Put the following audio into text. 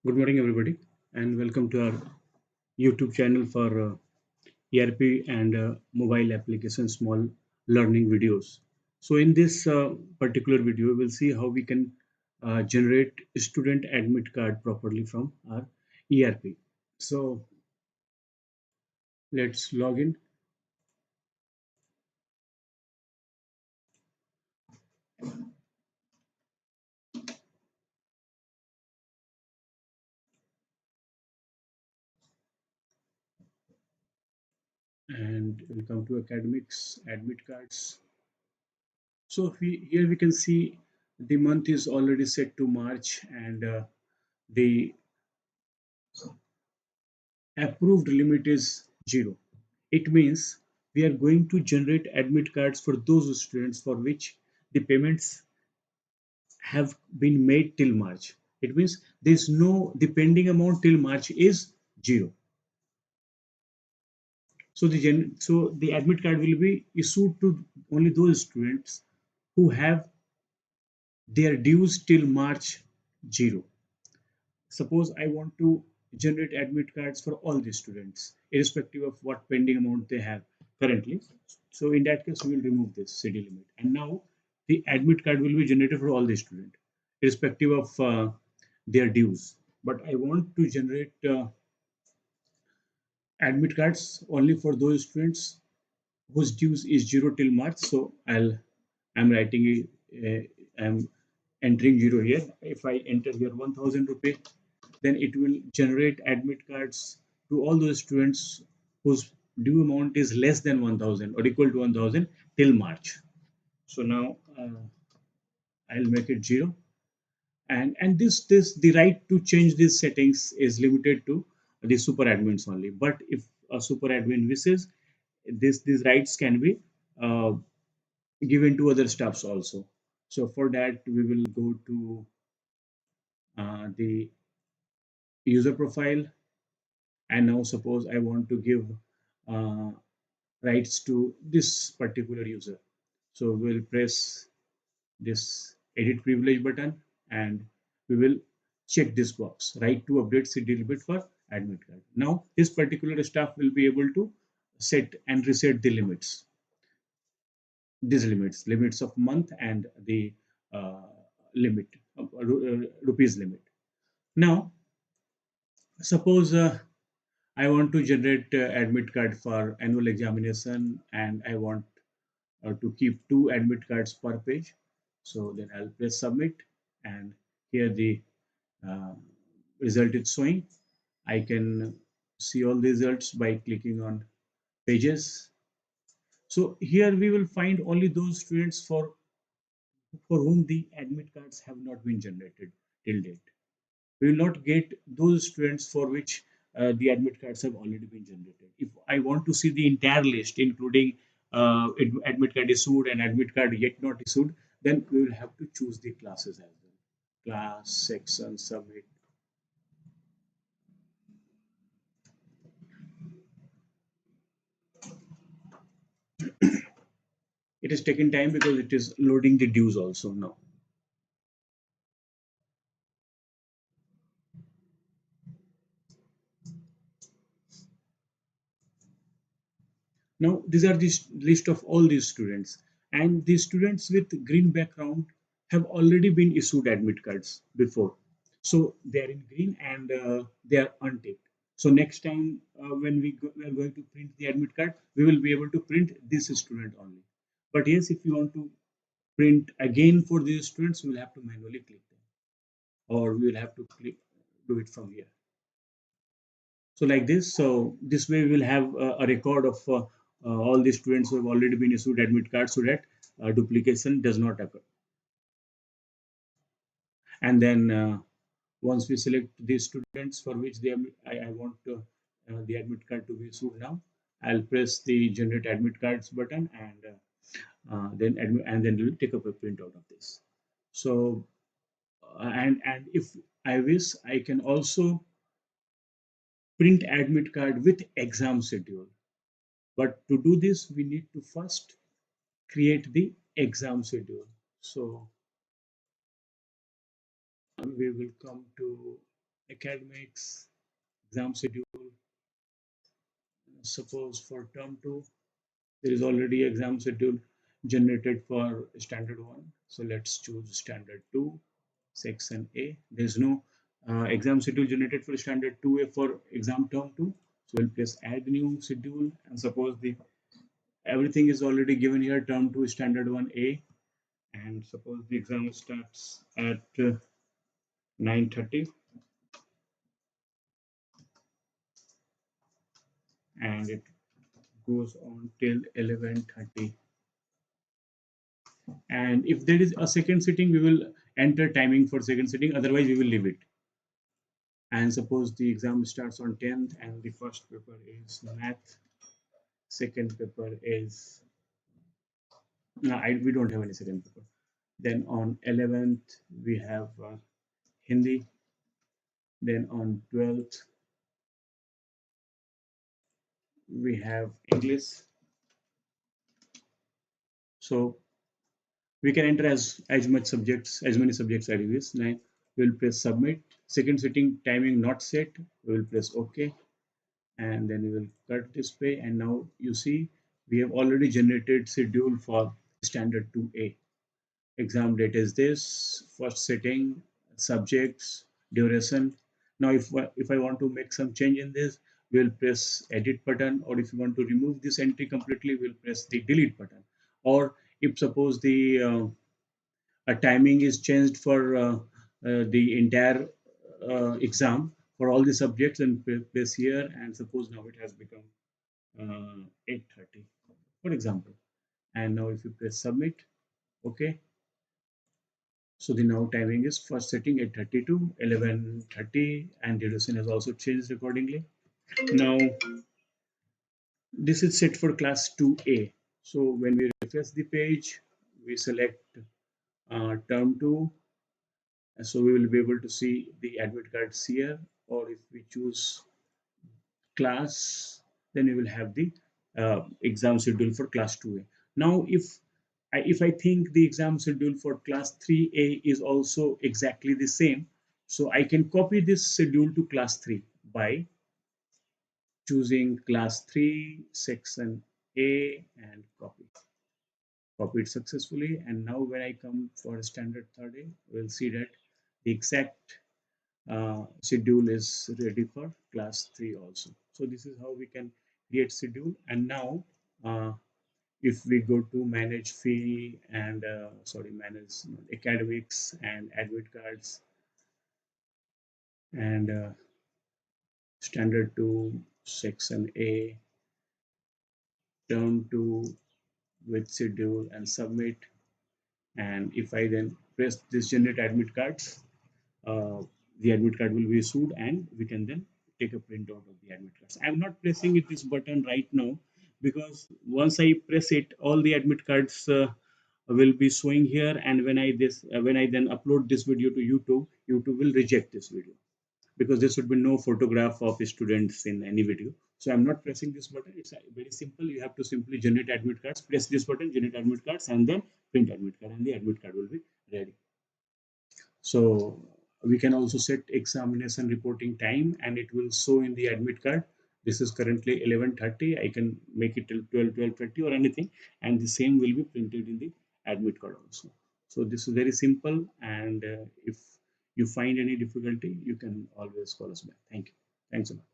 Good morning, everybody, and welcome to our YouTube channel for ERP and mobile application small learning videos. So, in this particular video, we'll see how we can generate student admit card properly from our ERP. So, let's log in and we'll come to academics admit cards. So, here we can see the month is already set to March and the approved limit is 0. It means we are going to generate admit cards for those students for which the payments have been made till March. It means there is no the pending amount till March is 0. So the admit card will be issued to only those students who have their dues till March 0. Suppose I want to generate admit cards for all the students, irrespective of what pending amount they have currently. So in that case, we will remove this CD limit. And now the admit card will be generated for all the students, irrespective of their dues. But I want to generate admit cards only for those students whose dues is 0 till March. So I'm writing, I'm entering 0 here. If I enter here 1000 rupee, then it will generate admit cards to all those students whose due amount is less than 1000 or equal to 1000 till March. So now I'll make it 0. And this the right to change these settings is limited to the super admins only. But if a super admin wishes, these rights can be uh, given to other staffs also. So for that, we will go to the user profile, and now suppose I want to give uh, rights to this particular user. So we'll press this edit privilege button and we will check this box, right to update CD limit for admit card. Now this particular staff will be able to set and reset the limits, these limits of month and the uh, limit rupees limit. Now suppose I want to generate admit card for annual examination and I want to keep 2 admit cards per page. So then I'll press submit and here the uh, result is showing. I can see all the results by clicking on pages. So here we will find only those students for whom the admit cards have not been generated till date. We will not get those students for which the admit cards have already been generated. If I want to see the entire list, including admit card issued and admit card yet not issued, then we will have to choose the classes as well. Class, section, submit. It is taking time because it is loading the dues also now. Now, these are the list of all these students, and the students with green background have already been issued admit cards before. So they are in green and they are unticked. So next time when we are going to print the admit card, we will be able to print this student only. But yes, if you want to print again for these students, we will have to manually click them, or we will have to do it from here. So like this, so this way we will have a record of all the students who have already been issued admit cards so that duplication does not occur. And then once we select the students for which I want the admit card to be issued now, I'll press the generate admit cards button and then we'll take up a printout of this. So and if I wish, I can also print admit card with exam schedule. But to do this, we need to first create the exam schedule. So we will come to academics, exam schedule. Suppose for term 2, there is already exam schedule generated for standard 1. So let's choose standard 2, section A. There's no exam schedule generated for standard 2A for exam term 2. So we'll press add new schedule, and suppose the everything is already given here, term 2 standard 1A, and suppose the exam starts at 9:30 and it goes on till 11:30. And if there is a second sitting, we will enter timing for second sitting, otherwise we will leave it. And suppose the exam starts on 10th and the first paper is math, second paper is no, we don't have any second paper. Then on 11th we have Hindi. Then on 12th we have English. So we can enter as much subjects, as many subjects as it is. Now we'll press submit. Second sitting timing not set. We will press OK, and then we will cut display. And now you see we have already generated schedule for standard 2A. Exam date is this, first sitting, subjects, duration. Now if I want to make some change in this, we'll press edit button, or if you want to remove this entry completely, we'll press the delete button. Or if suppose the timing is changed for the entire exam for all the subjects, and press here, and suppose now it has become 8:30 for example. And now if you press submit, okay, so the now timing is first setting 8:30 to 11:30, and duration has also changed accordingly. Now this is set for class 2A. So when we refresh the page, we select term 2, so we will be able to see the admit cards here. Or if we choose class, then we will have the exam schedule for class 2A. Now if I think the exam schedule for class 3A is also exactly the same, so I can copy this schedule to class 3 by choosing class 3 section A and copy it successfully. And now when I come for standard 3rd A, we'll see that the exact schedule is ready for class 3 also. So this is how we can create schedule. And now if we go to manage fee and manage academics and admit cards and standard 2 section A, term 2 with schedule and submit. And if I then press this generate admit cards, uh, the admit card will be issued and we can then take a printout of the admit cards. I'm not pressing it this button right now because once I press it, all the admit cards will be showing here, and when I then upload this video to YouTube will reject this video because there should be no photograph of students in any video. So I'm not pressing this button. It's very simple. You have to simply generate admit cards, press this button, generate admit cards, and then print admit card, and the admit card will be ready. So we can also set examination reporting time, and it will show in the admit card. This is currently 11:30. I can make it till 12:30 or anything, and the same will be printed in the admit card also. So this is very simple, and if you find any difficulty, you can always call us back. Thank you. Thanks a lot.